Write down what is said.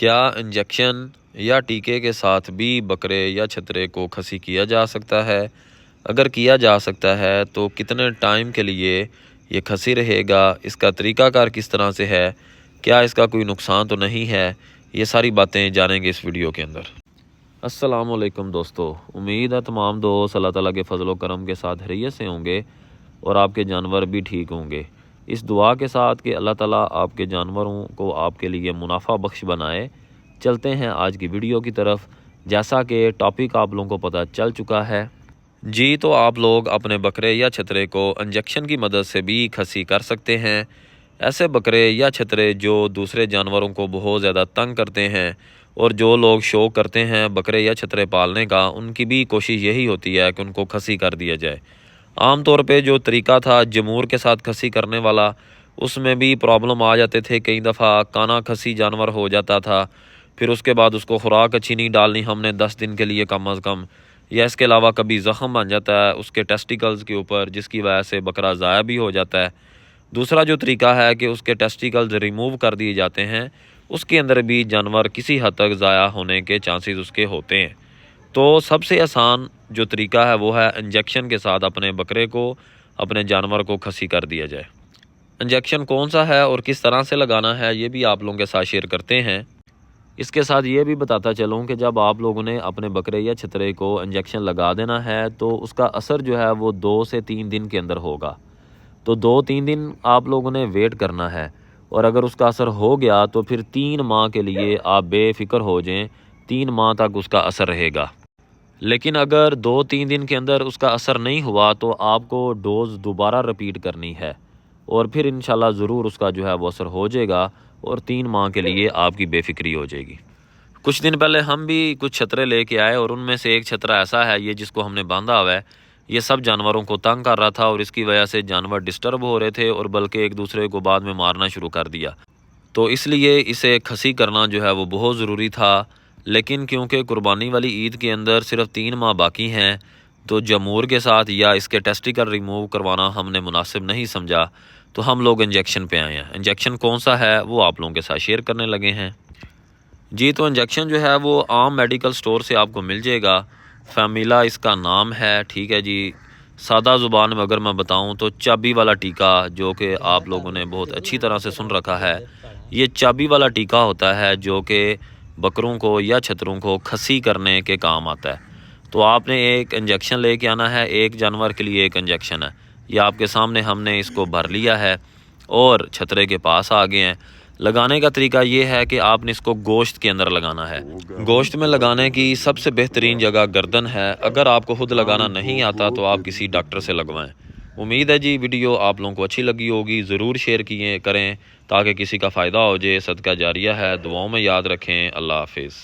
کیا انجیکشن یا ٹیکے کے ساتھ بھی بکرے یا چھترے کو کھسی کیا جا سکتا ہے؟ اگر کیا جا سکتا ہے تو کتنے ٹائم کے لیے یہ کھسی رہے گا؟ اس کا طریقہ کار کس طرح سے ہے؟ کیا اس کا کوئی نقصان تو نہیں ہے؟ یہ ساری باتیں جانیں گے اس ویڈیو کے اندر۔ السلام علیکم دوستو، امید ہے تمام دوست اللہ تعالیٰ کے فضل و کرم کے ساتھ خیریت سے ہوں گے اور آپ کے جانور بھی ٹھیک ہوں گے۔ اس دعا کے ساتھ کہ اللہ تعالیٰ آپ کے جانوروں کو آپ کے لیے منافع بخش بنائے، چلتے ہیں آج کی ویڈیو کی طرف۔ جیسا کہ ٹاپک آپ لوگوں کو پتہ چل چکا ہے جی، تو آپ لوگ اپنے بکرے یا چھترے کو انجیکشن کی مدد سے بھی کھسی کر سکتے ہیں۔ ایسے بکرے یا چھترے جو دوسرے جانوروں کو بہت زیادہ تنگ کرتے ہیں اور جو لوگ شوق کرتے ہیں بکرے یا چھترے پالنے کا، ان کی بھی کوشش یہی ہوتی ہے کہ ان کو کھسی کر دیا جائے۔ عام طور پہ جو طریقہ تھا جمور کے ساتھ کھسی کرنے والا، اس میں بھی پرابلم آ جاتے تھے، کئی دفعہ کانا کھسی جانور ہو جاتا تھا، پھر اس کے بعد اس کو خوراک اچھی نہیں ڈالنی ہم نے 10 دن کے لیے کم از کم، یا اس کے علاوہ کبھی زخم بن جاتا ہے اس کے ٹیسٹیکلز کے اوپر، جس کی وجہ سے بکرا ضائع بھی ہو جاتا ہے۔ دوسرا جو طریقہ ہے کہ اس کے ٹیسٹیکلز ریموو کر دیے جاتے ہیں، اس کے اندر بھی جانور کسی حد تک ضائع ہونے کے چانسز اس کے ہوتے ہیں۔ تو سب سے آسان جو طریقہ ہے وہ ہے انجیکشن کے ساتھ اپنے بکرے کو، اپنے جانور کو کھسی کر دیا جائے۔ انجیکشن کون سا ہے اور کس طرح سے لگانا ہے یہ بھی آپ لوگوں کے ساتھ شیئر کرتے ہیں۔ اس کے ساتھ یہ بھی بتاتا چلوں کہ جب آپ لوگوں نے اپنے بکرے یا چھترے کو انجیکشن لگا دینا ہے تو اس کا اثر جو ہے وہ 2 سے 3 دن کے اندر ہوگا۔ تو 2-3 دن آپ لوگوں نے ویٹ کرنا ہے، اور اگر اس کا اثر ہو گیا تو پھر 3 ماہ کے لیے آپ بے فکر ہو جائیں، 3 ماہ تک اس کا اثر رہے گا۔ لیکن اگر 2-3 دن کے اندر اس کا اثر نہیں ہوا تو آپ کو ڈوز دوبارہ رپیٹ کرنی ہے، اور پھر انشاءاللہ ضرور اس کا جو ہے وہ اثر ہو جائے گا اور 3 ماہ کے لیے آپ کی بے فکری ہو جائے گی۔ کچھ دن پہلے ہم بھی کچھ چھترے لے کے آئے، اور ان میں سے ایک چھترا ایسا ہے یہ جس کو ہم نے باندھا ہوا ہے، یہ سب جانوروں کو تنگ کر رہا تھا اور اس کی وجہ سے جانور ڈسٹرب ہو رہے تھے اور بلکہ ایک دوسرے کو بعد میں مارنا شروع کر دیا۔ تو اس لیے اسے کھسی کرنا جو ہے وہ بہت ضروری تھا، لیکن کیونکہ قربانی والی عید کے اندر صرف 3 ماہ باقی ہیں تو جمور کے ساتھ یا اس کے ٹیسٹیکل ریموو کروانا ہم نے مناسب نہیں سمجھا، تو ہم لوگ انجیکشن پہ آئے ہیں۔ انجیکشن کون سا ہے وہ آپ لوگوں کے ساتھ شیئر کرنے لگے ہیں جی۔ تو انجیکشن جو ہے وہ عام میڈیکل سٹور سے آپ کو مل جائے گا، فیمیلا اس کا نام ہے، ٹھیک ہے جی۔ سادہ زبان میں اگر میں بتاؤں تو چابی والا ٹیکا، جو کہ آپ لوگوں نے بہت اچھی طرح سے سن رکھا ہے، یہ چابی والا ٹیکا ہوتا ہے جو کہ بکروں کو یا چھتروں کو کھسی کرنے کے کام آتا ہے۔ تو آپ نے ایک انجیکشن لے کے آنا ہے، ایک جانور کے لیے ایک انجیکشن ہے، یہ آپ کے سامنے ہم نے اس کو بھر لیا ہے اور چھترے کے پاس آ گئے ہیں۔ لگانے کا طریقہ یہ ہے کہ آپ نے اس کو گوشت کے اندر لگانا ہے۔ گوشت میں لگانے کی سب سے بہترین جگہ گردن ہے، اگر آپ کو خود لگانا نہیں آتا تو آپ کسی ڈاکٹر سے لگوائیں۔ امید ہے جی ویڈیو آپ لوگوں کو اچھی لگی ہوگی، ضرور شیئر کریں تاکہ کسی کا فائدہ ہو جائے، صدقہ جاریہ ہے۔ دعاؤں میں یاد رکھیں، اللہ حافظ۔